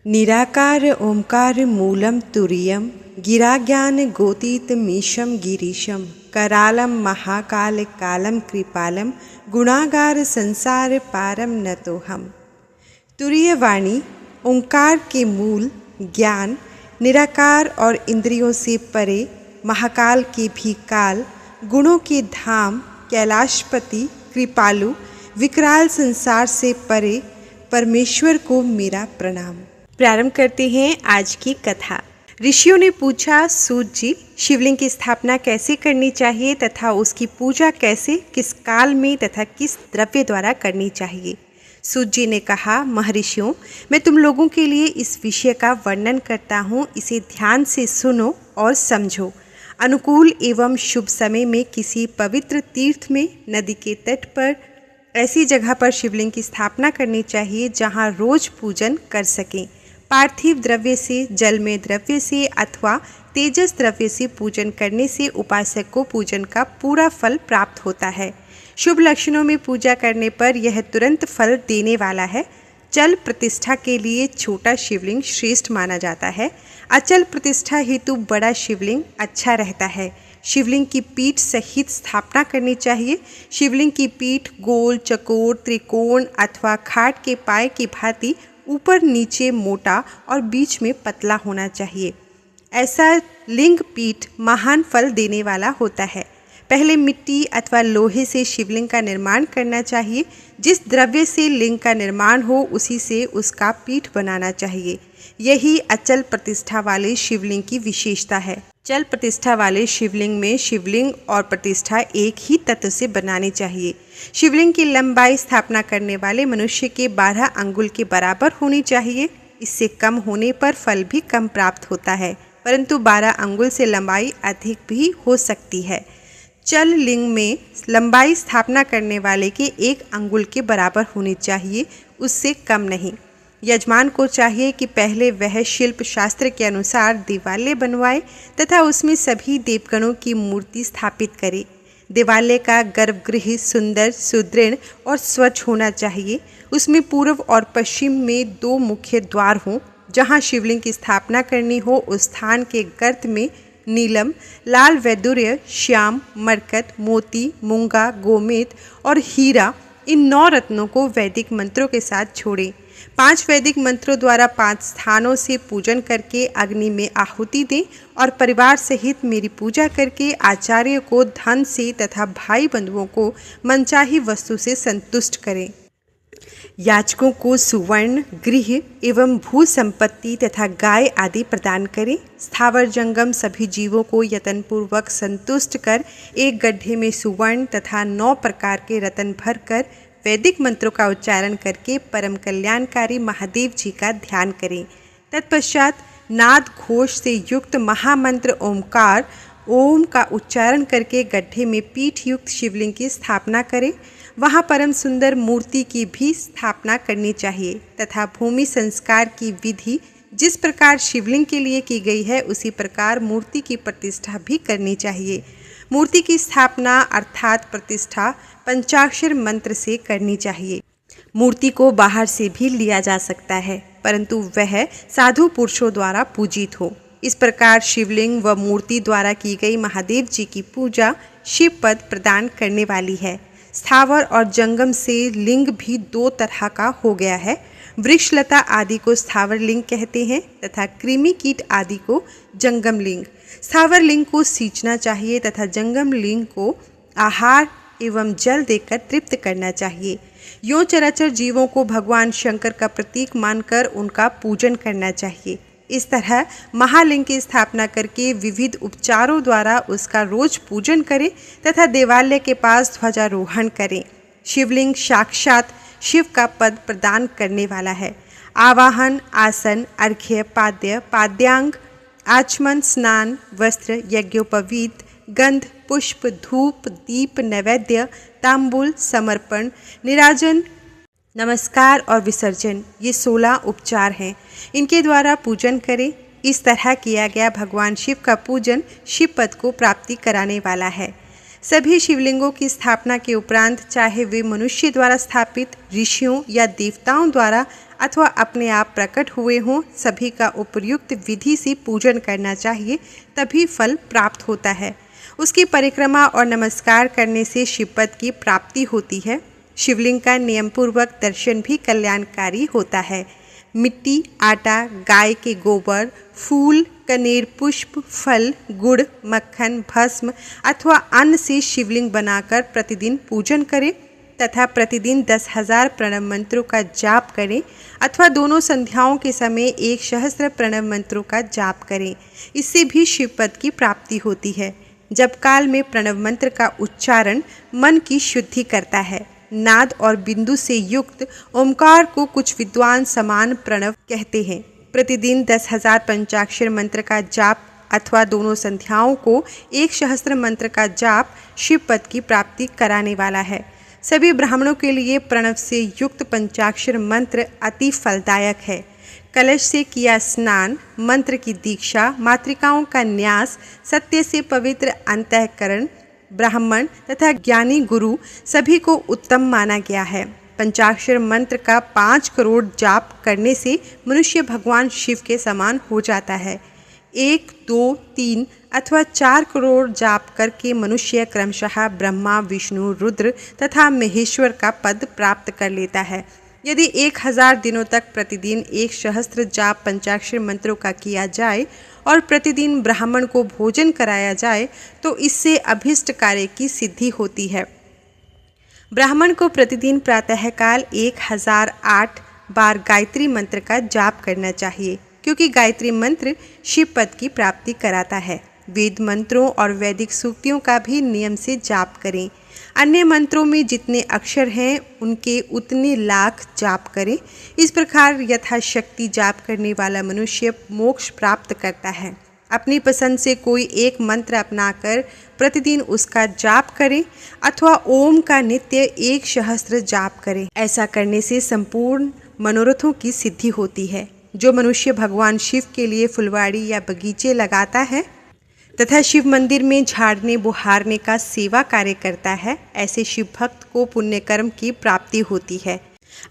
निराकार ओंकार मूलम तुरीयम गिराज्ञान गोतीतमीशं गिरीशं करालम महाकाल कालम कृपालम गुणागार संसार पारम नतोहम। तुरीय वाणी ओंकार के मूल, ज्ञान, निराकार और इंद्रियों से परे, महाकाल के भी काल, गुणों के धाम, कैलाशपति, कृपालु, विकराल संसार से परे परमेश्वर को मेरा प्रणाम। प्रारंभ करते हैं आज की कथा। ऋषियों ने पूछा, सूत जी, शिवलिंग की स्थापना कैसे करनी चाहिए तथा उसकी पूजा कैसे, किस काल में तथा किस द्रव्य द्वारा करनी चाहिए। सूत जी ने कहा, महर्षियों, मैं तुम लोगों के लिए इस विषय का वर्णन करता हूँ, इसे ध्यान से सुनो और समझो। अनुकूल एवं शुभ समय में किसी पवित्र तीर्थ में, नदी के तट पर, ऐसी जगह पर शिवलिंग की स्थापना करनी चाहिए जहाँ रोज पूजन कर सकें। पार्थिव द्रव्य से, जल में द्रव्य से अथवा तेजस द्रव्य से पूजन करने से उपासक को पूजन का पूरा फल प्राप्त होता है। शुभ लक्षणों में पूजा करने पर यह तुरंत फल देने वाला है। चल प्रतिष्ठा के लिए छोटा शिवलिंग श्रेष्ठ माना जाता है। अचल प्रतिष्ठा हेतु बड़ा शिवलिंग अच्छा रहता है। शिवलिंग की पीठ सहित स्थापना करनी चाहिए। शिवलिंग की पीठ गोल, चकोर, त्रिकोण अथवा खाट के पाए की भांति ऊपर नीचे मोटा और बीच में पतला होना चाहिए। ऐसा लिंग पीठ महान फल देने वाला होता है। पहले मिट्टी अथवा लोहे से शिवलिंग का निर्माण करना चाहिए। जिस द्रव्य से लिंग का निर्माण हो उसी से उसका पीठ बनाना चाहिए। यही अचल प्रतिष्ठा वाले शिवलिंग की विशेषता है। चल प्रतिष्ठा वाले शिवलिंग में शिवलिंग और प्रतिष्ठा एक ही तत्व से बनानी चाहिए। शिवलिंग की लंबाई स्थापना करने वाले मनुष्य के 12 अंगुल के बराबर होनी चाहिए। इससे कम होने पर फल भी कम प्राप्त होता है, परंतु 12 अंगुल से लंबाई अधिक भी हो सकती है। चल लिंग में लंबाई स्थापना करने वाले के 1 अंगुल के बराबर होनी चाहिए, उससे कम नहीं। यजमान को चाहिए कि पहले वह शिल्प शास्त्र के अनुसार देवालय बनवाए तथा उसमें सभी देवगणों की मूर्ति स्थापित करे। देवालय का गर्भगृह सुंदर, सुदृढ़ और स्वच्छ होना चाहिए। उसमें पूर्व और पश्चिम में 2 मुख्य द्वार हों। जहाँ शिवलिंग की स्थापना करनी हो उस स्थान के गर्त में नीलम, लाल वैदूर्य, श्याम, मरकत, मोती, मूंगा, गोमेद और हीरा, इन 9 रत्नों को वैदिक मंत्रों के साथ छोड़ें। 5 वैदिक मंत्रों द्वारा 5 स्थानों से पूजन करके अग्नि में आहुति दें और परिवार सहित मेरी पूजा करके आचार्य को धन से तथा भाई बंधुओं को मनचाही वस्तु से संतुष्ट करें। याचकों को सुवर्ण, गृह एवं भू संपत्ति तथा गाय आदि प्रदान करें। स्थावर जंगम सभी जीवों को यत्नपूर्वक संतुष्ट कर एक गड्ढे में सुवर्ण तथा 9 प्रकार के रत्न भरकर वैदिक मंत्रों का उच्चारण करके परम कल्याणकारी महादेव जी का ध्यान करें। तत्पश्चात नाद घोष से युक्त महामंत्र ओमकार ओम का उच्चारण करके गड्ढे में पीठ युक्त शिवलिंग की स्थापना करें। वहाँ परम सुंदर मूर्ति की भी स्थापना करनी चाहिए तथा भूमि संस्कार की विधि जिस प्रकार शिवलिंग के लिए की गई है उसी प्रकार मूर्ति की प्रतिष्ठा भी करनी चाहिए। मूर्ति की स्थापना अर्थात प्रतिष्ठा पंचाक्षर मंत्र से करनी चाहिए। मूर्ति को बाहर से भी लिया जा सकता है, परंतु वह साधु पुरुषों द्वारा पूजित हो। इस प्रकार शिवलिंग व मूर्ति द्वारा की गई महादेव जी की पूजा शिव पद प्रदान करने वाली है। स्थावर और जंगम से लिंग भी 2 तरह का हो गया है। वृक्षलता आदि को स्थावर लिंग कहते हैं तथा कृमि कीट आदि को जंगम लिंग। स्थावर लिंग को सींचना चाहिए तथा जंगम लिंग को आहार एवं जल देकर तृप्त करना चाहिए। यों चराचर जीवों को भगवान शंकर का प्रतीक मानकर उनका पूजन करना चाहिए। इस तरह महालिंग की स्थापना करके विविध उपचारों द्वारा उसका रोज पूजन करें तथा देवालय के पास ध्वजारोहण करें। शिवलिंग साक्षात शिव का पद प्रदान करने वाला है। आवाहन, आसन, अर्घ्य, पाद्य, पाद्यांग, आचमन, स्नान, वस्त्र, यज्ञोपवीत, गंध, पुष्प, धूप, दीप, नैवेद्य, तांबूल, समर्पण, निराजन, नमस्कार और विसर्जन, ये 16 उपचार हैं। इनके द्वारा पूजन करें। इस तरह किया गया भगवान शिव का पूजन शिव पद को प्राप्ति कराने वाला है। सभी शिवलिंगों की स्थापना के उपरांत चाहे वे मनुष्य द्वारा स्थापित, ऋषियों या देवताओं द्वारा अथवा अपने आप प्रकट हुए हों, सभी का उपयुक्त विधि से पूजन करना चाहिए, तभी फल प्राप्त होता है। उसकी परिक्रमा और नमस्कार करने से शिवपद की प्राप्ति होती है। शिवलिंग का नियमपूर्वक दर्शन भी कल्याणकारी होता है। मिट्टी, आटा, गाय के गोबर, फूल, कनेर पुष्प, फल, गुड़, मक्खन, भस्म अथवा अन्न से शिवलिंग बनाकर प्रतिदिन पूजन करें तथा प्रतिदिन 10,000 प्रणव मंत्रों का जाप करें अथवा दोनों संध्याओं के समय 1 सहस्त्र प्रणव मंत्रों का जाप करें। इससे भी शिवपद की प्राप्ति होती है। जप काल में प्रणव मंत्र का उच्चारण मन की शुद्धि करता है। नाद और बिंदु से युक्त ओमकार को कुछ विद्वान समान प्रणव कहते हैं। प्रतिदिन 10,000 पंचाक्षर मंत्र का जाप अथवा दोनों संध्याओं को 1 सहस्त्र मंत्र का जाप शिवपद की प्राप्ति कराने वाला है। सभी ब्राह्मणों के लिए प्रणव से युक्त पंचाक्षर मंत्र अति फलदायक है। कलश से किया स्नान, मंत्र की दीक्षा, मातृकाओं का न्यास, सत्य से पवित्र अंतःकरण, ब्राह्मण तथा ज्ञानी गुरु सभी को उत्तम माना गया है। पंचाक्षर मंत्र का 5 करोड़ जाप करने से मनुष्य भगवान शिव के समान हो जाता है। 1, 2, 3 अथवा 4 करोड़ जाप करके मनुष्य क्रमशः ब्रह्मा, विष्णु, रुद्र तथा महेश्वर का पद प्राप्त कर लेता है। यदि 1000 दिनों तक प्रतिदिन 1 सहस्त्र जाप पंचाक्षर मंत्रों का किया जाए और प्रतिदिन ब्राह्मण को भोजन कराया जाए तो इससे अभीष्ट कार्य की सिद्धि होती है। ब्राह्मण को प्रतिदिन प्रातःकाल 1008 बार गायत्री मंत्र का जाप करना चाहिए, क्योंकि गायत्री मंत्र शिव पद की प्राप्ति कराता है। वेद मंत्रों और वैदिक सूक्तियों का भी नियम से जाप करें। अन्य मंत्रों में जितने अक्षर हैं उनके उतने लाख जाप करें। इस प्रकार यथाशक्ति जाप करने वाला मनुष्य मोक्ष प्राप्त करता है। अपनी पसंद से कोई एक मंत्र अपनाकर प्रतिदिन उसका जाप करें अथवा ओम का नित्य 1 सहस्त्र जाप करें। ऐसा करने से संपूर्ण मनोरथों की सिद्धि होती है। जो मनुष्य भगवान शिव के लिए फुलवाड़ी या बगीचे लगाता है तथा शिव मंदिर में झाड़ने बुहारने का सेवा कार्य करता है, ऐसे शिव भक्त को पुण्य कर्म की प्राप्ति होती है।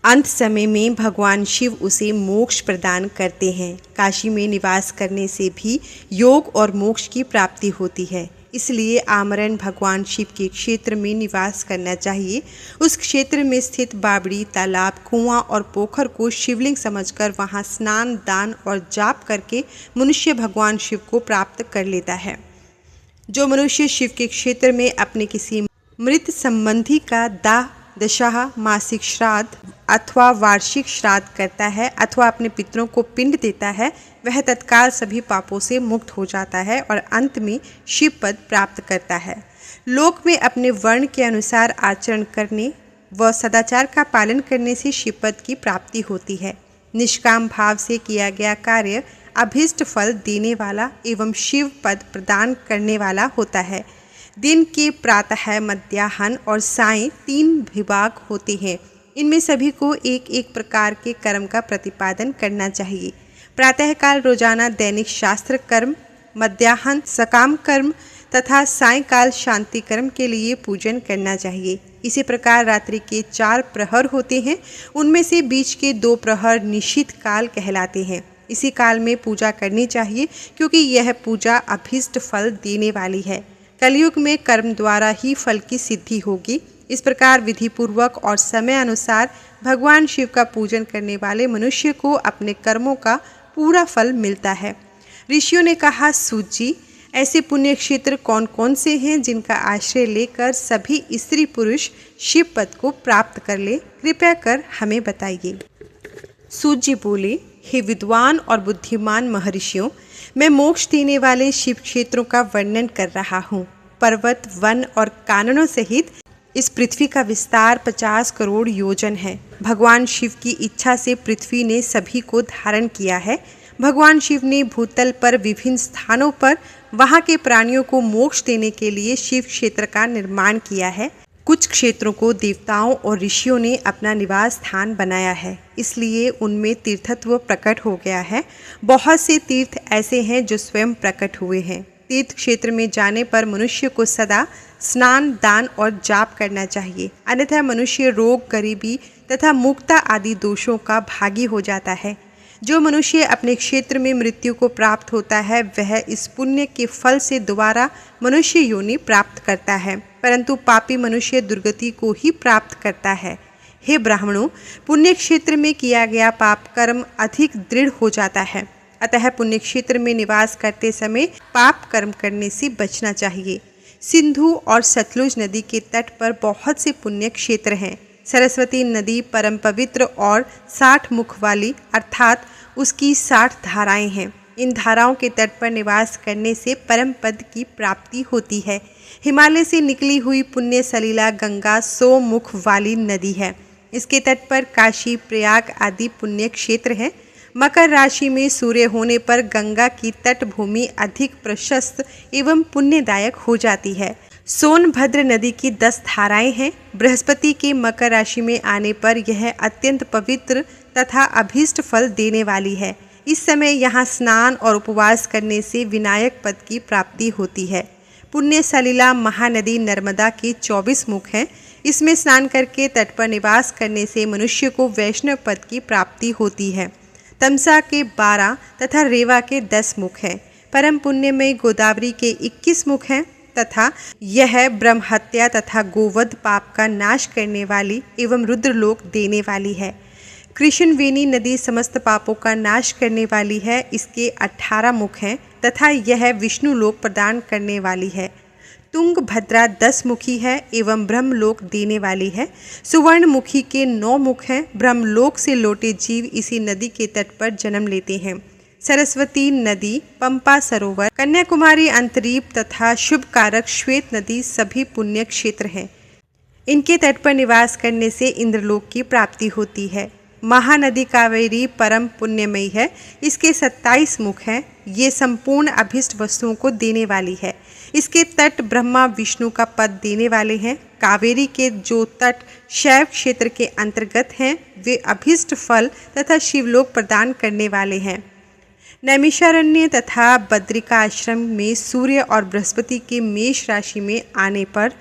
अंत समय में भगवान शिव उसे मोक्ष प्रदान करते हैं। काशी में निवास करने से भी योग और मोक्ष की प्राप्ति होती है। इसलिए आमरण भगवान शिव के क्षेत्र में निवास करना चाहिए। उस क्षेत्र में स्थित बावड़ी, तालाब, कुआं और पोखर को शिवलिंग समझकर वहां स्नान, दान और जाप करके मनुष्य भगवान शिव को प्राप्त कर लेता है। जो मनुष्य शिव के क्षेत्र में अपने किसी मृत संबंधी का दाह, दशा, मासिक श्राद्ध अथवा वार्षिक श्राद्ध करता है अथवा अपने पितरों को पिंड देता है, वह तत्काल सभी पापों से मुक्त हो जाता है और अंत में शिव पद प्राप्त करता है। लोक में अपने वर्ण के अनुसार आचरण करने व सदाचार का पालन करने से शिव पद की प्राप्ति होती है। निष्काम भाव से किया गया कार्य अभीष्ट फल देने वाला एवं शिव पद प्रदान करने वाला होता है। दिन के प्रातः, मध्याह्न और सायं 3 विभाग होते हैं। इनमें सभी को एक एक प्रकार के कर्म का प्रतिपादन करना चाहिए। प्रातःकाल रोजाना दैनिक शास्त्र कर्म, मध्याह्न सकाम कर्म तथा सायंकाल शांति कर्म के लिए पूजन करना चाहिए। इसी प्रकार रात्रि के 4 प्रहर होते हैं, उनमें से बीच के 2 प्रहर निशित काल कहलाते हैं। इसी काल में पूजा करनी चाहिए, क्योंकि यह पूजा अभीष्ट फल देने वाली है। कलयुग में कर्म द्वारा ही फल की सिद्धि होगी। इस प्रकार विधि पूर्वक और समय अनुसार भगवान शिव का पूजन करने वाले मनुष्य को अपने कर्मों का पूरा फल मिलता है। ऋषियों ने कहा, सूत जी, ऐसे पुण्य क्षेत्र कौन कौन से हैं जिनका आश्रय लेकर सभी स्त्री पुरुष शिव पद को प्राप्त कर ले? कृपया कर हमें बताइए। सूत जी बोले, हे विद्वान और बुद्धिमान महर्षियों, मैं मोक्ष देने वाले शिव क्षेत्रों का वर्णन कर रहा हूँ। पर्वत, वन और काननों सहित इस पृथ्वी का विस्तार 50 करोड़ योजन है। भगवान शिव की इच्छा से पृथ्वी ने सभी को धारण किया है। भगवान शिव ने भूतल पर विभिन्न स्थानों पर वहाँ के प्राणियों को मोक्ष देने के लिए शिव क्षेत्र का निर्माण किया है। कुछ क्षेत्रों को देवताओं और ऋषियों ने अपना निवास स्थान बनाया है, इसलिए उनमें तीर्थत्व प्रकट हो गया है। बहुत से तीर्थ ऐसे हैं जो स्वयं प्रकट हुए हैं। तीर्थ क्षेत्र में जाने पर मनुष्य को सदा स्नान, दान और जाप करना चाहिए, अन्यथा मनुष्य रोग, गरीबी तथा मुक्ता आदि दोषों का भागी हो जाता है। जो मनुष्य अपने क्षेत्र में मृत्यु को प्राप्त होता है वह इस पुण्य के फल से दोबारा मनुष्य योनि प्राप्त करता है, परंतु पापी मनुष्य दुर्गति को ही प्राप्त करता है। हे ब्राह्मणों, पुण्य क्षेत्र में किया गया पाप कर्म अधिक दृढ़ हो जाता है, अतः पुण्य क्षेत्र में निवास करते समय पाप कर्म करने से बचना चाहिए। सिंधु और सतलुज नदी के तट पर बहुत से पुण्य क्षेत्र हैं। सरस्वती नदी परम पवित्र और 60 मुख वाली अर्थात उसकी 60 धाराएं हैं। इन धाराओं के तट पर निवास करने से परम पद की प्राप्ति होती है। हिमालय से निकली हुई पुण्य सलीला गंगा 100 मुख वाली नदी है। इसके तट पर काशी, प्रयाग आदि पुण्य क्षेत्र हैं। मकर राशि में सूर्य होने पर गंगा की तटभूमि अधिक प्रशस्त एवं पुण्यदायक हो जाती है। सोनभद्र नदी की 10 धाराएं हैं। बृहस्पति के मकर राशि में आने पर यह अत्यंत पवित्र तथा अभीष्ट फल देने वाली है। इस समय यहाँ स्नान और उपवास करने से विनायक पद की प्राप्ति होती है। पुण्य सलीला महानदी नर्मदा के 24 मुख हैं। इसमें स्नान करके तट पर निवास करने से मनुष्य को वैष्णव पद की प्राप्ति होती है। तमसा के 12 तथा रेवा के 10 मुख हैं। परम पुण्य में गोदावरी के 21 मुख हैं तथा यह ब्रह्म हत्या तथा गोवध पाप का नाश करने वाली एवं रुद्रलोक देने वाली है। कृष्णवेणी नदी समस्त पापों का नाश करने वाली है। इसके 18 मुख हैं तथा यह विष्णु लोक प्रदान करने वाली है। तुंगभद्रा 10 मुखी है एवं ब्रह्मलोक देने वाली है। सुवर्णमुखी के 9 मुख हैं। ब्रह्मलोक से लौटे जीव इसी नदी के तट पर जन्म लेते हैं। सरस्वती नदी, पंपा सरोवर, कन्याकुमारी अंतरीप तथा शुभ कारक श्वेत नदी सभी पुण्य क्षेत्र हैं। इनके तट पर निवास करने से इंद्रलोक की प्राप्ति होती है। महानदी कावेरी परम पुण्यमयी है। इसके 27 मुख हैं। ये संपूर्ण अभिष्ट वस्तुओं को देने वाली है। इसके तट ब्रह्मा विष्णु का पद देने वाले हैं। कावेरी के जो तट शैव क्षेत्र के अंतर्गत हैं वे अभिष्ट फल तथा शिवलोक प्रदान करने वाले हैं। नैमिषारण्य तथा बद्रिका आश्रम में सूर्य और बृहस्पति के मेष राशि में आने पर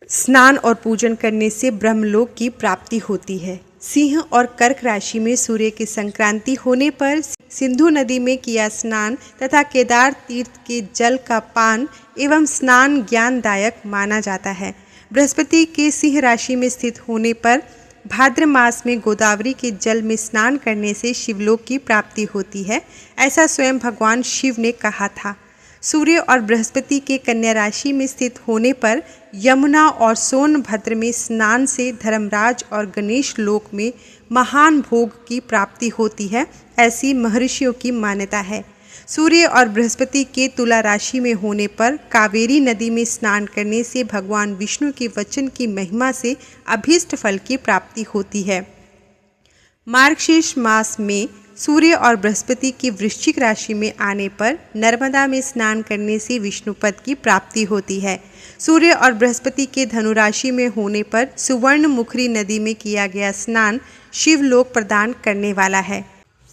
स्नान और पूजन करने से ब्रह्मलोक की प्राप्ति होती है। सिंह और कर्क राशि में सूर्य की संक्रांति होने पर सिंधु नदी में किया स्नान तथा केदार तीर्थ के जल का पान एवं स्नान ज्ञानदायक माना जाता है। बृहस्पति के सिंह राशि में स्थित होने पर भाद्र मास में गोदावरी के जल में स्नान करने से शिवलोक की प्राप्ति होती है, ऐसा स्वयं भगवान शिव ने कहा था। सूर्य और बृहस्पति के कन्या राशि में स्थित होने पर यमुना और सोनभद्र में स्नान से धर्मराज और गणेश लोक में महान भोग की प्राप्ति होती है, ऐसी महर्षियों की मान्यता है। सूर्य और बृहस्पति के तुला राशि में होने पर कावेरी नदी में स्नान करने से भगवान विष्णु के वचन की महिमा से अभीष्ट फल की प्राप्ति होती है। मार्गशीर्ष मास में सूर्य और बृहस्पति की वृश्चिक राशि में आने पर नर्मदा में स्नान करने से विष्णु पद की प्राप्ति होती है। सूर्य और बृहस्पति के धनु राशि में होने पर सुवर्णमुखी नदी में किया गया स्नान शिवलोक प्रदान करने वाला है।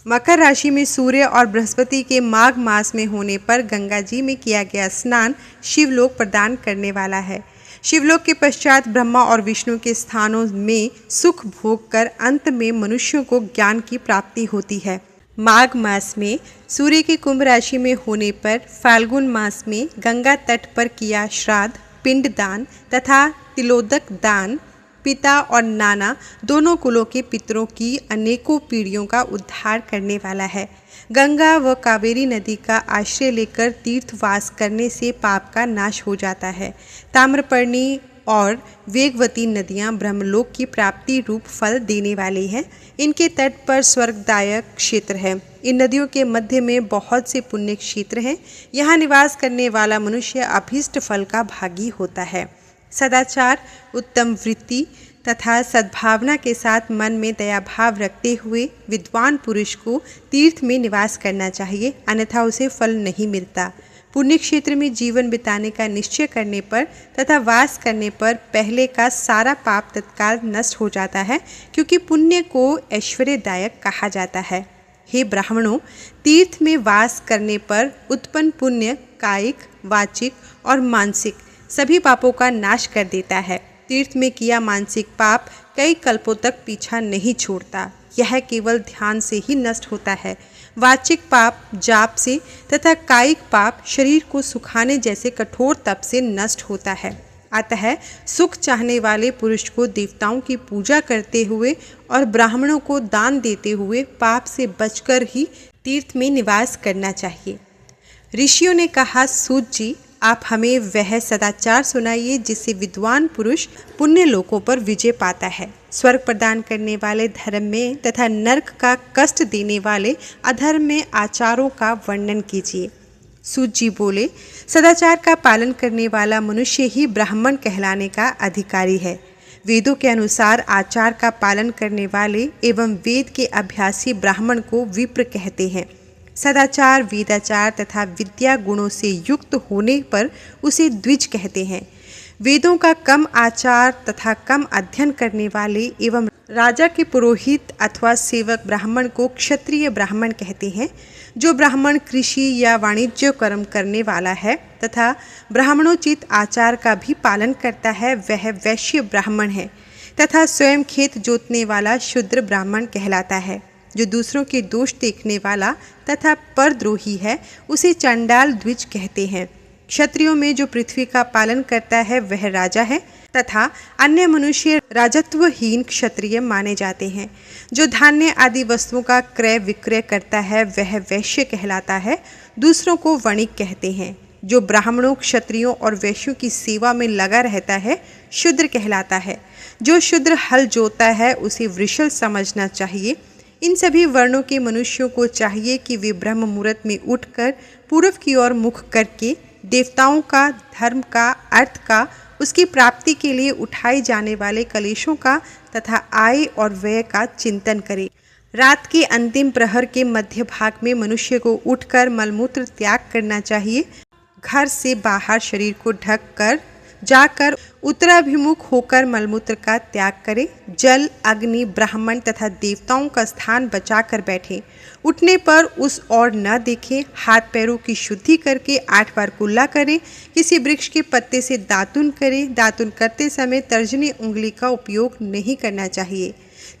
मकर राशि में सूर्य और बृहस्पति के माघ मास में होने पर गंगा जी में किया गया स्नान शिवलोक प्रदान करने वाला है। शिवलोक के पश्चात ब्रह्मा और विष्णु के स्थानों में सुख भोग कर अंत में मनुष्यों को ज्ञान की प्राप्ति होती है। माघ मास में सूर्य के कुंभ राशि में होने पर फाल्गुन मास में गंगा तट पर किया श्राद्ध, पिंडदान तथा तिलोदक दान पिता और नाना दोनों कुलों के पितरों की अनेकों पीढ़ियों का उद्धार करने वाला है। गंगा व कावेरी नदी का आश्रय लेकर तीर्थवास करने से पाप का नाश हो जाता है। ताम्रपर्णी और वेगवती नदियाँ ब्रह्मलोक की प्राप्ति रूप फल देने वाली हैं। इनके तट पर स्वर्गदायक क्षेत्र है। इन नदियों के मध्य में बहुत से पुण्य क्षेत्र हैं। यहाँ निवास करने वाला मनुष्य अभीष्ट फल का भागी होता है। सदाचार, उत्तम वृत्ति तथा सद्भावना के साथ मन में दया भाव रखते हुए विद्वान पुरुष को तीर्थ में निवास करना चाहिए, अन्यथा उसे फल नहीं मिलता। पुण्य क्षेत्र में जीवन बिताने का निश्चय करने पर तथा वास करने पर पहले का सारा पाप तत्काल नष्ट हो जाता है, क्योंकि पुण्य को ऐश्वर्यदायक कहा जाता है। हे ब्राह्मणों, तीर्थ में वास करने पर उत्पन्न पुण्य कायिक, वाचिक और मानसिक सभी पापों का नाश कर देता है। तीर्थ में किया मानसिक पाप कई कल्पों तक पीछा नहीं छोड़ता, यह केवल ध्यान से ही नष्ट होता है। वाचिक पाप जाप से तथा कायिक पाप शरीर को सुखाने जैसे कठोर तप से नष्ट होता है। अतः सुख चाहने वाले पुरुष को देवताओं की पूजा करते हुए और ब्राह्मणों को दान देते हुए पाप से बचकर ही तीर्थ में निवास करना चाहिए। ऋषियों ने कहा, सूत जी, आप हमें वह सदाचार सुनाइए जिससे विद्वान पुरुष पुण्य लोकों पर विजय पाता है। स्वर्ग प्रदान करने वाले धर्म में तथा नरक का कष्ट देने वाले अधर्म में आचारों का वर्णन कीजिए। सूत जी बोले, सदाचार का पालन करने वाला मनुष्य ही ब्राह्मण कहलाने का अधिकारी है। वेदों के अनुसार आचार का पालन करने वाले एवं वेद के अभ्यासी ब्राह्मण को विप्र कहते हैं। सदाचार, वेदाचार तथा विद्या गुणों से युक्त होने पर उसे द्विज कहते हैं। वेदों का कम आचार तथा कम अध्ययन करने वाले एवं राजा के पुरोहित अथवा सेवक ब्राह्मण को क्षत्रिय ब्राह्मण कहते हैं। जो ब्राह्मण कृषि या वाणिज्य कर्म करने वाला है तथा ब्राह्मणोचित आचार का भी पालन करता है, वह वैश्य ब्राह्मण है तथा स्वयं खेत जोतने वाला शूद्र ब्राह्मण कहलाता है। जो दूसरों के दोष देखने वाला तथा परद्रोही है, उसे चंडाल द्विज कहते हैं। क्षत्रियों में जो पृथ्वी का पालन करता है वह राजा है तथा अन्य मनुष्य राजत्वहीन क्षत्रिय माने जाते हैं। जो धान्य आदि वस्तुओं का क्रय विक्रय करता है वह वैश्य कहलाता है। दूसरों को वणिक कहते हैं। जो ब्राह्मणों, क्षत्रियों और वैश्यों की सेवा में लगा रहता है शूद्र कहलाता है। जो शूद्र हल जोतता है उसे वृषल समझना चाहिए। इन सभी वर्णों के मनुष्यों को चाहिए कि वे ब्रह्म मुहूर्त में उठकर पूर्व की ओर मुख करके देवताओं का, धर्म का, अर्थ का, उसकी प्राप्ति के लिए उठाए जाने वाले कलेशों का तथा आय और व्यय का चिंतन करें। रात के अंतिम प्रहर के मध्य भाग में मनुष्य को उठकर मलमूत्र त्याग करना चाहिए। घर से बाहर शरीर को ढक कर जाकर उत्तराभिमुख होकर मलमूत्र का त्याग करें। जल, अग्नि, ब्राह्मण तथा देवताओं का स्थान बचाकर बैठें। उठने पर उस ओर न देखें। हाथ पैरों की शुद्धि करके 8 बार कुल्ला करें। किसी वृक्ष के पत्ते से दातुन करें। दातुन करते समय तर्जनी उंगली का उपयोग नहीं करना चाहिए।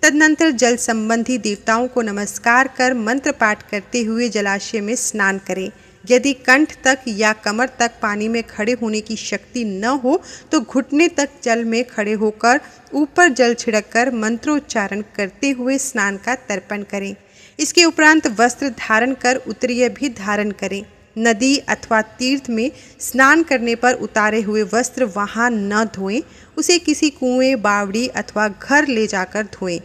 तदनंतर जल संबंधी देवताओं को नमस्कार कर मंत्र पाठ करते हुए जलाशय में स्नान करें। यदि कंठ तक या कमर तक पानी में खड़े होने की शक्ति न हो तो घुटने तक जल में खड़े होकर ऊपर जल छिड़ककर मंत्रोच्चारण करते हुए स्नान का तर्पण करें। इसके उपरांत वस्त्र धारण कर उत्तरीय भी धारण करें। नदी अथवा तीर्थ में स्नान करने पर उतारे हुए वस्त्र वहां न धोएं। उसे किसी कुएं, बावड़ी अथवा घर ले जाकर धोएं।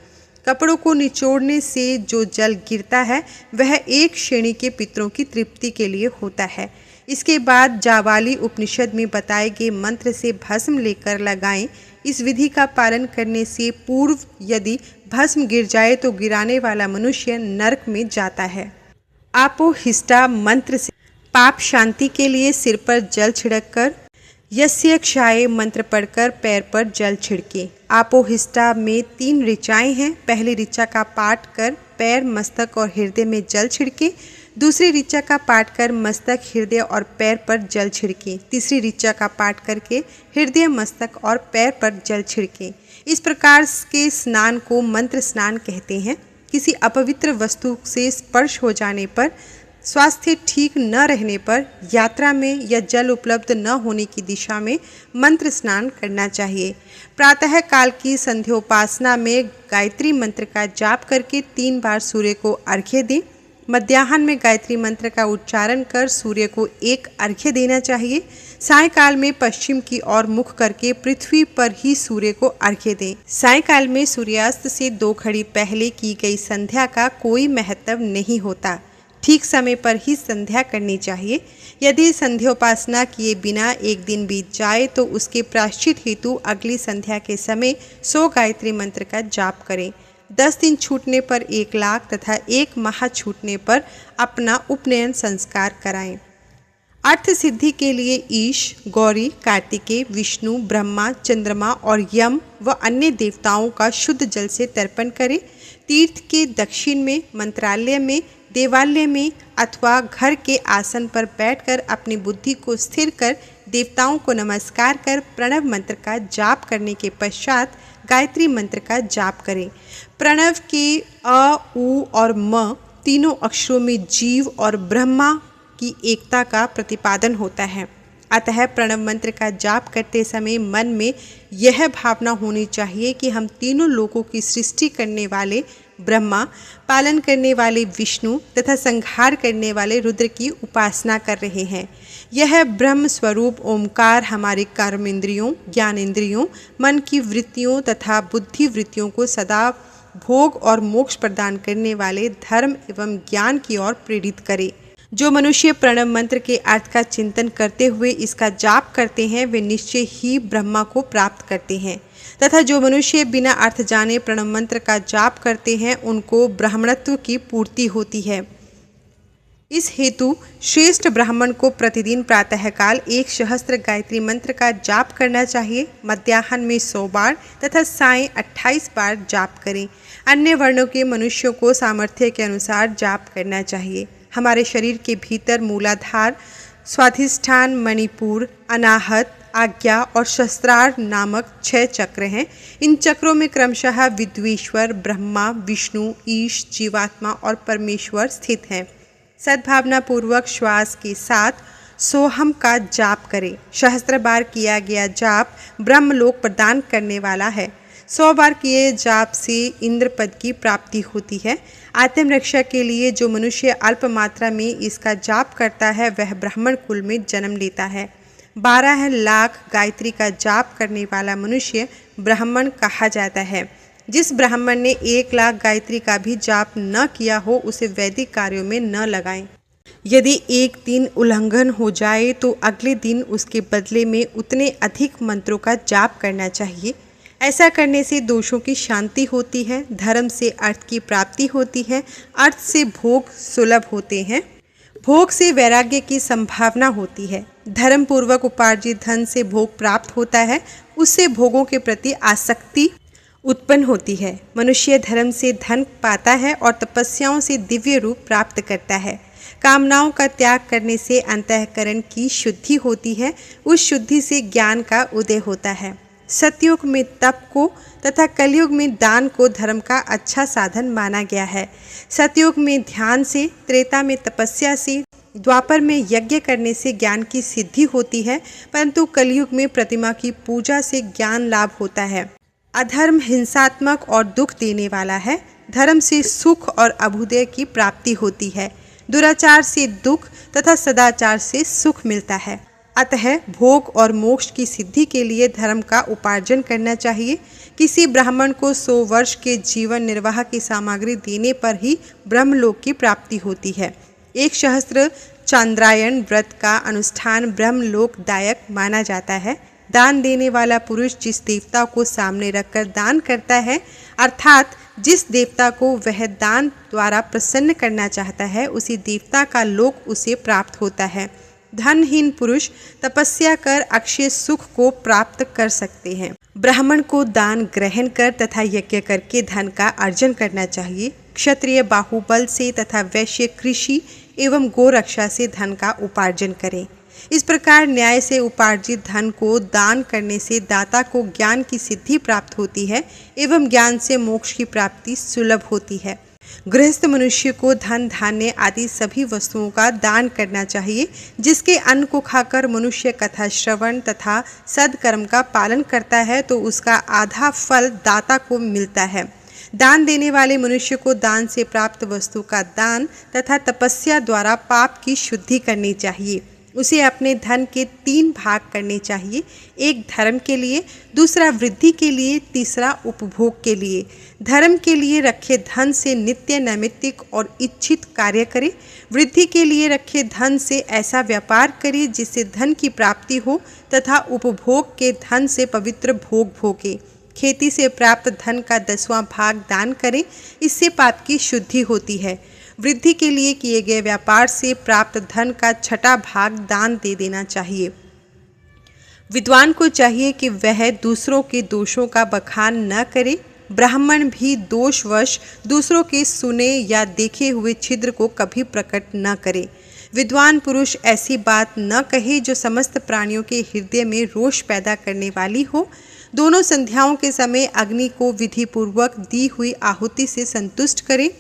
कपड़ों को निचोड़ने से जो जल गिरता है वह एक श्रेणी के पितरों की तृप्ति के लिए होता है। इसके बाद जावाली उपनिषद में बताए गए मंत्र से भस्म लेकर लगाएं। इस विधि का पालन करने से पूर्व यदि भस्म गिर जाए तो गिराने वाला मनुष्य नरक में जाता है। आपोहिष्टा मंत्र से पाप शांति के लिए सिर पर जल छिड़ककर यस्य क्षाये मंत्र पढ़कर पैर पर जल छिड़के। आपोहिष्टा में 3 ऋचाएँ हैं। पहली ऋचा का पाठ कर पैर, मस्तक और हृदय में जल छिड़के। दूसरी ऋचा का पाठ कर मस्तक, हृदय और पैर पर जल छिड़के। तीसरी ऋचा का पाठ करके हृदय, मस्तक और पैर पर जल छिड़के। इस प्रकार के स्नान को मंत्र स्नान कहते हैं। किसी अपवित्र वस्तु से स्पर्श हो जाने पर, स्वास्थ्य ठीक न रहने पर, यात्रा में या जल उपलब्ध न होने की दिशा में मंत्र स्नान करना चाहिए। प्रातः काल की संध्योपासना में गायत्री मंत्र का जाप करके 3 बार सूर्य को अर्घ्य दें। मध्याह्न में गायत्री मंत्र का उच्चारण कर सूर्य को 1 अर्घ्य देना चाहिए। सायंकाल में पश्चिम की ओर मुख करके पृथ्वी पर ही सूर्य को अर्घ्य दें। सायंकाल में सूर्यास्त से 2 घड़ी पहले की गई संध्या का कोई महत्व नहीं होता। ठीक समय पर ही संध्या करनी चाहिए। यदि संध्योपासना किए बिना एक दिन बीत जाए तो उसके प्रायश्चित हेतु अगली संध्या के समय 100 गायत्री मंत्र का जाप करें। 10 दिन छूटने पर 1 लाख तथा 1 माह छूटने पर अपना उपनयन संस्कार कराएं। अर्थ सिद्धि के लिए ईश, गौरी, कार्तिकेय, विष्णु, ब्रह्मा, चंद्रमा और यम व अन्य देवताओं का शुद्ध जल से तर्पण करें। तीर्थ के दक्षिण में, मंत्रालय में, देवालय में अथवा घर के आसन पर बैठकर अपनी बुद्धि को स्थिर कर देवताओं को नमस्कार कर प्रणव मंत्र का जाप करने के पश्चात गायत्री मंत्र का जाप करें। प्रणव के अ, उ और म तीनों अक्षरों में जीव और ब्रह्मा की एकता का प्रतिपादन होता है। अतः प्रणव मंत्र का जाप करते समय मन में यह भावना होनी चाहिए कि हम तीनों लोकों की सृष्टि करने वाले ब्रह्मा, पालन करने वाले विष्णु तथा संहार करने वाले रुद्र की उपासना कर रहे हैं। यह ब्रह्म स्वरूप ओमकार हमारे कर्मेंद्रियों, ज्ञानेंद्रियों, मन की वृत्तियों तथा बुद्धि वृत्तियों को सदा भोग और मोक्ष प्रदान करने वाले धर्म एवं ज्ञान की ओर प्रेरित करे। जो मनुष्य प्रणव मंत्र के अर्थ का चिंतन करते हुए इसका जाप करते हैं वे निश्चय ही ब्रह्मा को प्राप्त करते हैं तथा जो मनुष्य बिना अर्थ जाने प्रणव मंत्र का जाप करते हैं उनको ब्राह्मणत्व की पूर्ति होती है। इस हेतु श्रेष्ठ ब्राह्मण को प्रतिदिन प्रातःकाल 1 सहस्त्र गायत्री मंत्र का जाप करना चाहिए। मध्याह्न में 100 बार तथा सायं 28 बार जाप करें। अन्य वर्णों के मनुष्यों को सामर्थ्य के अनुसार जाप करना चाहिए। हमारे शरीर के भीतर मूलाधार, स्वाधिष्ठान, मणिपुर, अनाहत, आज्ञा और शस्त्रार नामक 6 चक्र हैं। इन चक्रों में क्रमशः विद्वेश्वर, ब्रह्मा, विष्णु, ईश, जीवात्मा और परमेश्वर स्थित हैं। सद्भावना पूर्वक श्वास के साथ सोहम का जाप करें। सहस्त्र बार किया गया जाप ब्रह्मलोक प्रदान करने वाला है। 100 बार किए जाप से इंद्र पद की प्राप्ति होती है। आत्मरक्षा के लिए जो मनुष्य अल्प मात्रा में इसका जाप करता है वह ब्राह्मण कुल में जन्म लेता है। 12 लाख गायत्री का जाप करने वाला मनुष्य ब्राह्मण कहा जाता है। जिस ब्राह्मण ने 1 लाख गायत्री का भी जाप न किया हो उसे वैदिक कार्यों में न लगाएं। यदि एक दिन उल्लंघन हो जाए तो अगले दिन उसके बदले में उतने अधिक मंत्रों का जाप करना चाहिए। ऐसा करने से दोषों की शांति होती है, धर्म से अर्थ की प्राप्ति होती है, अर्थ से भोग सुलभ होते हैं, भोग से वैराग्य की संभावना होती है, धर्म पूर्वक उपार्जित धन से भोग प्राप्त होता है, उससे भोगों के प्रति आसक्ति उत्पन्न होती है। मनुष्य धर्म से धन पाता है और तपस्याओं से दिव्य रूप प्राप्त करता है। कामनाओं का त्याग करने से अंतःकरण की शुद्धि होती है, उस शुद्धि से ज्ञान का उदय होता है। सतयुग में तप को तथा कलयुग में दान को धर्म का अच्छा साधन माना गया है। सतयुग में ध्यान से, त्रेता में तपस्या से, द्वापर में यज्ञ करने से ज्ञान की सिद्धि होती है, परंतु कलयुग में प्रतिमा की पूजा से ज्ञान लाभ होता है। अधर्म हिंसात्मक और दुख देने वाला है, धर्म से सुख और अभ्युदय की प्राप्ति होती है। दुराचार से दुख तथा सदाचार से सुख मिलता है। अतः भोग और मोक्ष की सिद्धि के लिए धर्म का उपार्जन करना चाहिए। किसी ब्राह्मण को 100 वर्ष के जीवन निर्वाह की सामग्री देने पर ही ब्रह्मलोक की प्राप्ति होती है। 1 सहस्त्र चांद्रायण व्रत का अनुष्ठान ब्रह्मलोकदायक माना जाता है। दान देने वाला पुरुष जिस देवता को सामने रखकर दान करता है, अर्थात जिस देवता को वह दान द्वारा प्रसन्न करना चाहता है, उसी देवता का लोक उसे प्राप्त होता है। धनहीन पुरुष तपस्या कर अक्षय सुख को प्राप्त कर सकते हैं। ब्राह्मण को दान ग्रहण कर तथा यज्ञ करके धन का अर्जन करना चाहिए। क्षत्रिय बाहुबल से तथा वैश्य कृषि एवं गोरक्षा से धन का उपार्जन करें। इस प्रकार न्याय से उपार्जित धन को दान करने से दाता को ज्ञान की सिद्धि प्राप्त होती है एवं ज्ञान से मोक्ष की प्राप्ति सुलभ होती है। गृहस्थ मनुष्य को धन, धान्य आदि सभी वस्तुओं का दान करना चाहिए। जिसके अन्न को खाकर मनुष्य कथा श्रवण तथा सद्कर्म का पालन करता है तो उसका आधा फल दाता को मिलता है। दान देने वाले मनुष्य को दान से प्राप्त वस्तु का दान तथा तपस्या द्वारा पाप की शुद्धि करनी चाहिए। उसे अपने धन के 3 भाग करने चाहिए, एक धर्म के लिए, दूसरा वृद्धि के लिए, तीसरा उपभोग के लिए। धर्म के लिए रखे धन से नित्य नैमित्तिक और इच्छित कार्य करे। वृद्धि के लिए रखे धन से ऐसा व्यापार करे जिससे धन की प्राप्ति हो तथा उपभोग के धन से पवित्र भोग भोगे। खेती से प्राप्त धन का 10वां भाग दान करें, इससे पाप की शुद्धि होती है। वृद्धि के लिए किए गए व्यापार से प्राप्त धन का 6वां भाग दान दे देना चाहिए। विद्वान को चाहिए कि वह दूसरों के दोषों का बखान न करे, ब्राह्मण भी दोषवश दूसरों के सुने या देखे हुए छिद्र को कभी प्रकट न करे। विद्वान पुरुष ऐसी बात न कहे जो समस्त प्राणियों के हृदय में रोष पैदा करने वाली हो। दोनों संध्याओं के समय अग्नि को विधि पूर्वक दी हुई आहुति से संतुष्ट करें।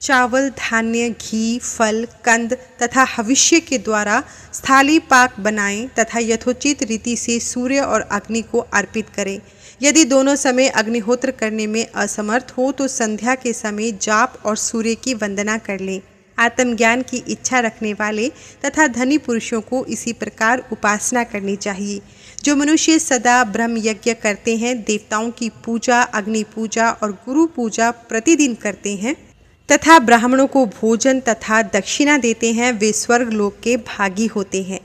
चावल, धान्य, घी, फल, कंद तथा हविष्य के द्वारा स्थाली पाक बनाएं तथा यथोचित रीति से सूर्य और अग्नि को अर्पित करें। यदि दोनों समय अग्निहोत्र करने में असमर्थ हो तो संध्या के समय जाप और सूर्य की वंदना कर लें। आत्मज्ञान की इच्छा रखने वाले तथा धनी पुरुषों को इसी प्रकार उपासना करनी चाहिए। जो मनुष्य सदा ब्रह्म यज्ञ करते हैं, देवताओं की पूजा, अग्नि पूजा और गुरु पूजा प्रतिदिन करते हैं तथा ब्राह्मणों को भोजन तथा दक्षिणा देते हैं, वे स्वर्ग लोक के भागी होते हैं।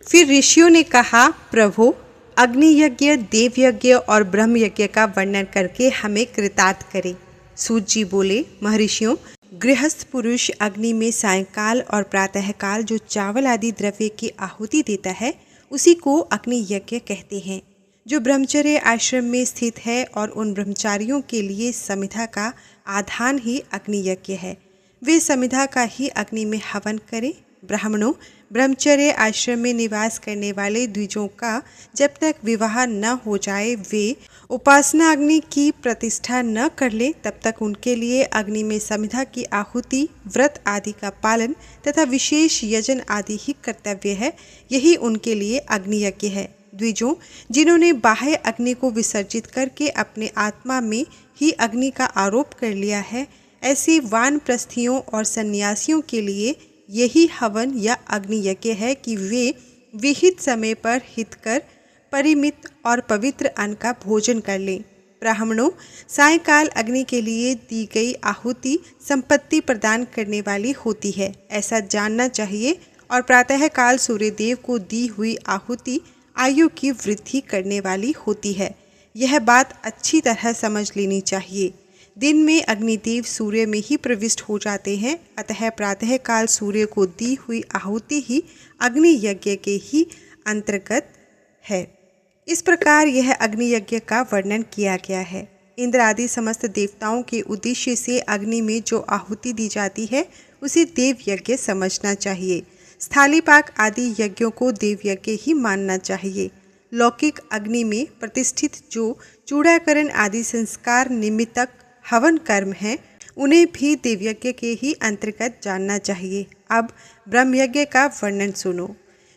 फिर ऋषियों ने कहा, प्रभु, अग्नि यज्ञ, देव यज्ञ और ब्रह्म यज्ञ का वर्णन करके हमें कृतार्थ करें। सूत जी बोले, महर्षियों, गृहस्थ पुरुष अग्नि में सायंकाल और प्रातःकाल जो चावल आदि द्रव्य की आहुति देता है उसी को अग्नि यज्ञ कहते हैं। जो ब्रह्मचर्य आश्रम में स्थित है और उन ब्रह्मचारियों के लिए समिधा का आधान ही अग्नि यज्ञ है, वे समिधा का ही अग्नि में हवन करें। ब्राह्मणों, ब्रह्मचर्य आश्रम में निवास करने वाले द्विजों का जब तक विवाह न हो जाए वे उपासना अग्नि की प्रतिष्ठा न कर ले तब तक उनके लिए अग्नि में समिधा की आहुति, व्रत आदि का पालन तथा विशेष यजन आदि ही कर्तव्य है। यही उनके लिए अग्नि यज्ञ है। द्विजों, जिन्होंने बाह्य अग्नि को विसर्जित करके अपने आत्मा में ही अग्नि का आरोप कर लिया है, ऐसे वानप्रस्थियों और सन्यासियों के लिए यही हवन या अग्नि यज्ञ है कि वे विहित समय पर हितकर परिमित और पवित्र अन्न का भोजन कर लें। ब्राह्मणों, सायंकाल अग्नि के लिए दी गई आहुति संपत्ति प्रदान करने वाली होती है, ऐसा जानना चाहिए, और प्रातःकाल सूर्यदेव को दी हुई आहुति आयु की वृद्धि करने वाली होती है। यह बात अच्छी तरह समझ लेनी चाहिए। दिन में अग्निदेव सूर्य में ही प्रविष्ट हो जाते हैं, अतः प्रातःकाल सूर्य को दी हुई आहुति ही अग्नि यज्ञ के ही अंतर्गत है। इस प्रकार यह अग्नि यज्ञ का वर्णन किया गया है। इंद्र आदि समस्त देवताओं के उद्देश्य से अग्नि में जो आहुति दी जाती है उसे देव यज्ञ समझना चाहिए। स्थालीपाक आदि यज्ञों को देव यज्ञ ही मानना चाहिए। लौकिक अग्नि में प्रतिष्ठित जो चूड़ाकरण आदि संस्कार निमित्तक हवन कर्म हैं उन्हें भी देवयज्ञ के ही अंतर्गत जानना चाहिए। अब ब्रह्मयज्ञ का वर्णन सुनो।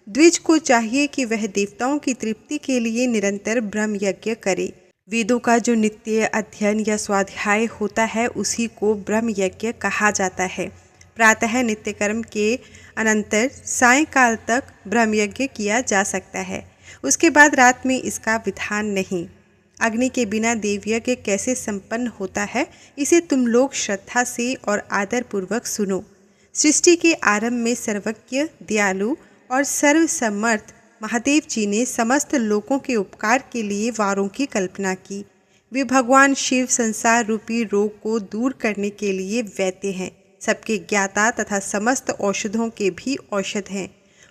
द्विज को चाहिए कि वह देवताओं की तृप्ति के लिए निरंतर ब्रह्म यज्ञ करे। वेदों का जो नित्य अध्ययन या स्वाध्याय होता है उसी को ब्रह्म यज्ञ कहा जाता है। प्रातः नित्य कर्म के अनंतर सायंकाल तक ब्रह्म यज्ञ किया जा सकता है, उसके बाद रात में इसका विधान नहीं। अग्नि के बिना देवयज्ञ कैसे संपन्न होता है इसे तुम लोग श्रद्धा से और आदर पूर्वक सुनो। सृष्टि के आरंभ में सर्वज्ञ, दयालु और सर्वसमर्थ महादेव जी ने समस्त लोगों के उपकार के लिए वारों की कल्पना की। वे भगवान शिव संसार रूपी रोग को दूर करने के लिए वैद्य हैं, सबके ज्ञाता तथा समस्त औषधों के भी औषध हैं।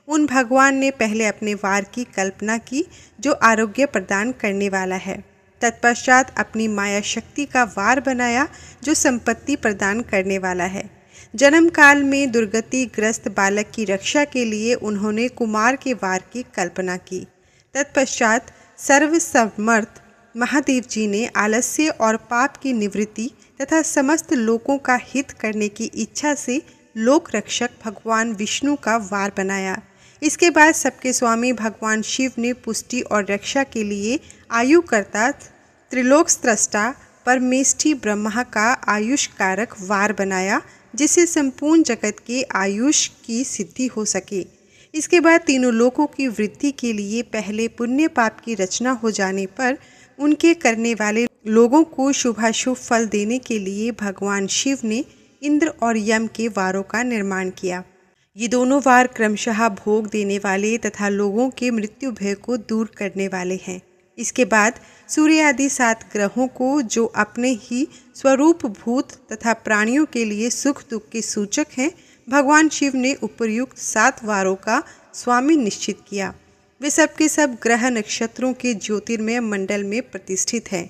उन भगवान ने पहले अपने वार की कल्पना की जो आरोग्य प्रदान करने वाला है। तत्पश्चात अपनी माया शक्ति का वार बनाया जो संपत्ति प्रदान करने वाला है। जन्म काल में दुर्गति ग्रस्त बालक की रक्षा के लिए उन्होंने कुमार के वार की कल्पना की। तत्पश्चात सर्वसमर्थ महादेव जी ने आलस्य और पाप की निवृत्ति तथा समस्त लोगों का हित करने की इच्छा से लोक रक्षक भगवान विष्णु का वार बनाया। इसके बाद सबके स्वामी भगवान शिव ने पुष्टि और रक्षा के लिए आयुकर्ता त्रिलोक स्रष्टा परमेष्ठी ब्रह्मा का आयुष कारक वार बनाया जिससे संपूर्ण जगत के आयुष की सिद्धि हो सके। इसके बाद तीनों लोकों की वृद्धि के लिए पहले पुण्य पाप की रचना हो जाने पर उनके करने वाले लोगों को शुभाशुभ फल देने के लिए भगवान शिव ने इंद्र और यम के वारों का निर्माण किया। ये दोनों वार क्रमशः भोग देने वाले तथा लोगों के मृत्यु भय को दूर करने वाले हैं। इसके बाद सूर्य आदि 7 ग्रहों को जो अपने ही स्वरूप भूत तथा प्राणियों के लिए सुख दुख के सूचक हैं, भगवान शिव ने उपर्युक्त 7 वारों का स्वामी निश्चित किया। वे सब के सब ग्रह नक्षत्रों के ज्योतिर्मय मंडल में प्रतिष्ठित हैं।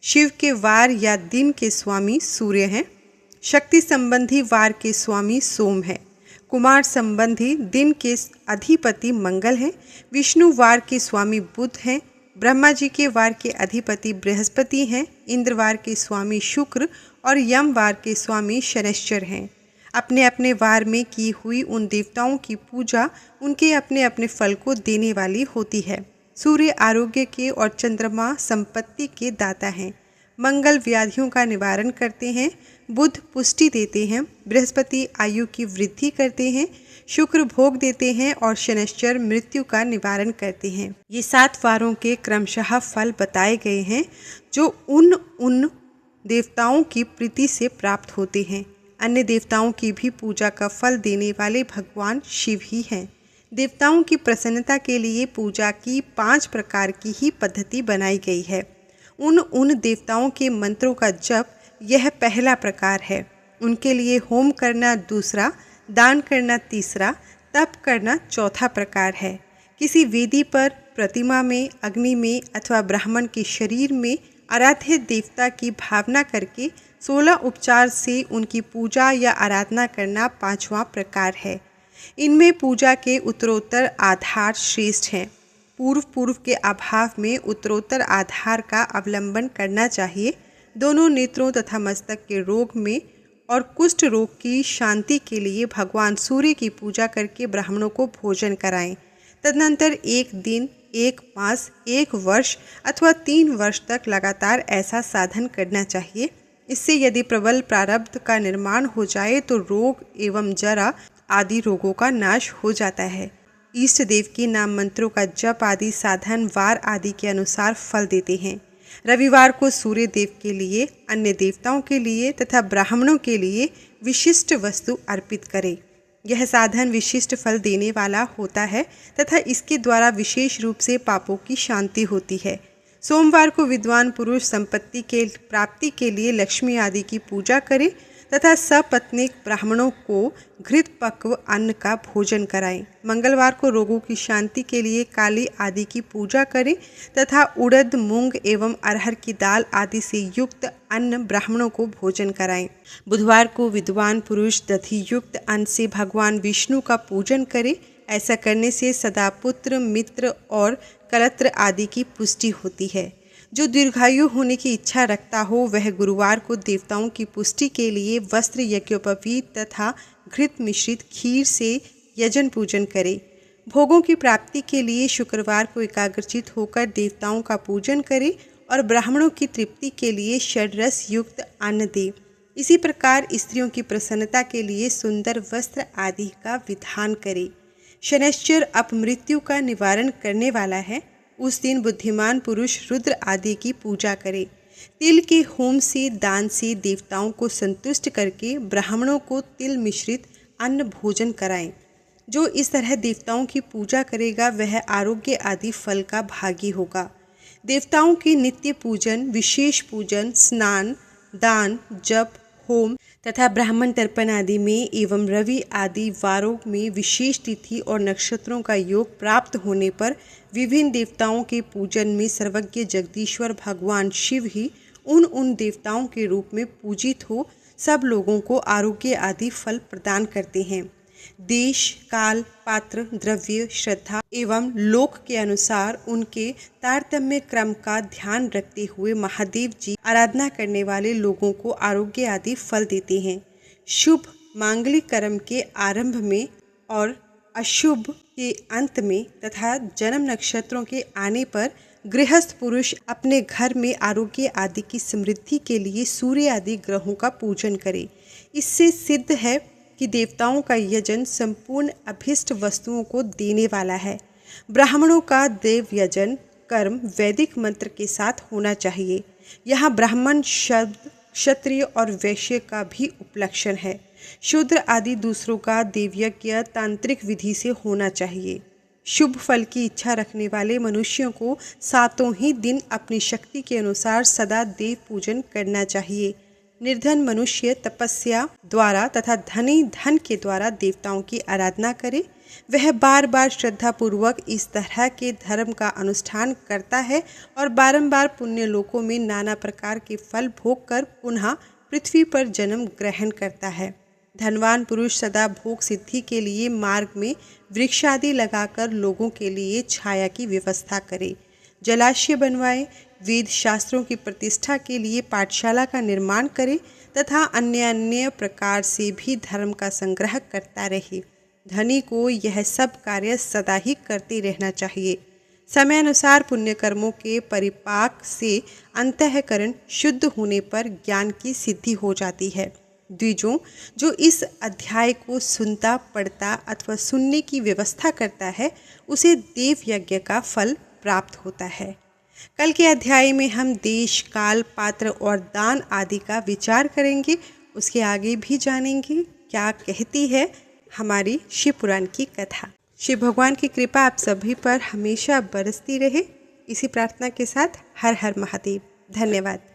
शिव के वार या दिन के स्वामी सूर्य हैं। शक्ति संबंधी वार के स्वामी सोम है। कुमार संबंधी दिन के अधिपति मंगल हैं। विष्णु वार के स्वामी बुध हैं। ब्रह्मा जी के वार के अधिपति बृहस्पति हैं। इंद्र वार के स्वामी शुक्र और यम वार के स्वामी शनैश्चर हैं। अपने अपने वार में की हुई उन देवताओं की पूजा उनके अपने अपने फल को देने वाली होती है। सूर्य आरोग्य के और चंद्रमा संपत्ति के दाता हैं। मंगल व्याधियों का निवारण करते हैं। बुध पुष्टि देते हैं। बृहस्पति आयु की वृद्धि करते हैं। शुक्र भोग देते हैं और शनैश्चर मृत्यु का निवारण करते हैं। ये 7 वारों के क्रमशः फल बताए गए हैं जो उन देवताओं की प्रीति से प्राप्त होते हैं। अन्य देवताओं की भी पूजा का फल देने वाले भगवान शिव ही हैं। देवताओं की प्रसन्नता के लिए पूजा की 5 प्रकार की ही पद्धति बनाई गई है। उन देवताओं के मंत्रों का जप यह पहला प्रकार है। उनके लिए होम करना दूसरा, दान करना तीसरा, तप करना चौथा प्रकार है। किसी वेदी पर, प्रतिमा में, अग्नि में अथवा ब्राह्मण के शरीर में आराध्य देवता की भावना करके 16 उपचार से उनकी पूजा या आराधना करना 5वां प्रकार है। इनमें पूजा के उत्तरोत्तर आधार श्रेष्ठ हैं। पूर्व के अभाव में उत्तरोत्तर आधार का अवलंबन करना चाहिए। दोनों नेत्रों तथा मस्तक के रोग में और कुष्ठ रोग की शांति के लिए भगवान सूर्य की पूजा करके ब्राह्मणों को भोजन कराएं। तदनंतर 1 दिन, 1 मास, 1 वर्ष अथवा 3 वर्ष तक लगातार ऐसा साधन करना चाहिए। इससे यदि प्रबल प्रारब्ध का निर्माण हो जाए तो रोग एवं जरा आदि रोगों का नाश हो जाता है। इष्ट देव के नाम मंत्रों का जप आदि साधन वार आदि के अनुसार फल देते हैं। रविवार को सूर्य देव के लिए, अन्य देवताओं के लिए तथा ब्राह्मणों के लिए विशिष्ट वस्तु अर्पित करें। यह साधन विशिष्ट फल देने वाला होता है तथा इसके द्वारा विशेष रूप से पापों की शांति होती है। सोमवार को विद्वान पुरुष संपत्ति के प्राप्ति के लिए लक्ष्मी आदि की पूजा करें तथा सपत्नीक ब्राह्मणों को घृत पक्व अन्न का भोजन कराएं। मंगलवार को रोगों की शांति के लिए काली आदि की पूजा करें तथा उड़द, मूंग एवं अरहर की दाल आदि से युक्त अन्न ब्राह्मणों को भोजन कराएं। बुधवार को विद्वान पुरुष दधि युक्त अन्न से भगवान विष्णु का पूजन करें। ऐसा करने से सदा पुत्र, मित्र और कलत्र आदि की पुष्टि होती है। जो दीर्घायु होने की इच्छा रखता हो वह गुरुवार को देवताओं की पुष्टि के लिए वस्त्र, यज्ञोपवीत तथा घृत मिश्रित खीर से यजन पूजन करे। भोगों की प्राप्ति के लिए शुक्रवार को एकाग्रचित होकर देवताओं का पूजन करे और ब्राह्मणों की तृप्ति के लिए षड्रस युक्त अन्न दे। इसी प्रकार स्त्रियों की प्रसन्नता के लिए सुंदर वस्त्र आदि का विधान करे। शनैश्चर अपमृत्यु का निवारण करने वाला है। उस दिन बुद्धिमान पुरुष रुद्र आदि की पूजा करे। तिल के होम से, दान से देवताओं को संतुष्ट करके ब्राह्मणों को तिल मिश्रित अन्न भोजन कराएं। जो इस तरह देवताओं की पूजा करेगा वह आरोग्य आदि फल का भागी होगा। देवताओं के नित्य पूजन, विशेष पूजन, स्नान, दान, जप, होम तथा ब्राह्मण तर्पण आदि में एवं रवि आदि वारों में विशेष तिथि और नक्षत्रों का योग प्राप्त होने पर विभिन्न देवताओं के पूजन में सर्वज्ञ जगदीश्वर भगवान शिव ही उन देवताओं के रूप में पूजित हो सब लोगों को आरोग्य आदि फल प्रदान करते हैं। देश, काल, पात्र, द्रव्य, श्रद्धा एवं लोक के अनुसार उनके तारतम्य क्रम का ध्यान रखते हुए महादेव जी आराधना करने वाले लोगों को आरोग्य आदि फल देते हैं। शुभ मांगलिक कर्म के आरंभ में और अशुभ के अंत में तथा जन्म नक्षत्रों के आने पर गृहस्थ पुरुष अपने घर में आरोग्य आदि की समृद्धि के लिए सूर्य आदि ग्रहों का पूजन करे। इससे सिद्ध है कि देवताओं का यजन संपूर्ण अभिष्ट वस्तुओं को देने वाला है। ब्राह्मणों का देव यजन कर्म वैदिक मंत्र के साथ होना चाहिए। यहाँ ब्राह्मण शब्द क्षत्रिय और वैश्य का भी उपलक्षण है। शूद्र आदि दूसरों का देवयज्ञ तांत्रिक विधि से होना चाहिए। शुभ फल की इच्छा रखने वाले मनुष्यों को 7 ही दिन अपनी शक्ति के अनुसार सदा देव पूजन करना चाहिए। निर्धन मनुष्य तपस्या द्वारा तथा धनी धन के द्वारा देवताओं की आराधना करे, वह बार बार श्रद्धापूर्वक इस तरह के धर्म का अनुष्ठान करता है और बारंबार पुण्य लोकों में नाना प्रकार के फल भोग कर पुनः पृथ्वी पर जन्म ग्रहण करता है। धनवान पुरुष सदा भोग सिद्धि के लिए मार्ग में वृक्ष आदि लगाकर लोगों के लिए छाया की व्यवस्था करे, जलाशय बनवाए, वेद शास्त्रों की प्रतिष्ठा के लिए पाठशाला का निर्माण करे तथा अन्य अन्य प्रकार से भी धर्म का संग्रह करता रहे। धनी को यह सब कार्य सदा ही करते रहना चाहिए। समय अनुसार पुण्य कर्मों के परिपाक से अंतःकरण शुद्ध होने पर ज्ञान की सिद्धि हो जाती है। द्विजों, जो इस अध्याय को सुनता, पढ़ता अथवा सुनने की व्यवस्था करता है, उसे देव यज्ञ का फल प्राप्त होता है। कल के अध्याय में हम देश, काल, पात्र और दान आदि का विचार करेंगे। उसके आगे भी जानेंगे क्या कहती है हमारी शिव पुराण की कथा। शिव भगवान की कृपा आप सभी पर हमेशा बरसती रहे। इसी प्रार्थना के साथ हर हर महादेव। धन्यवाद।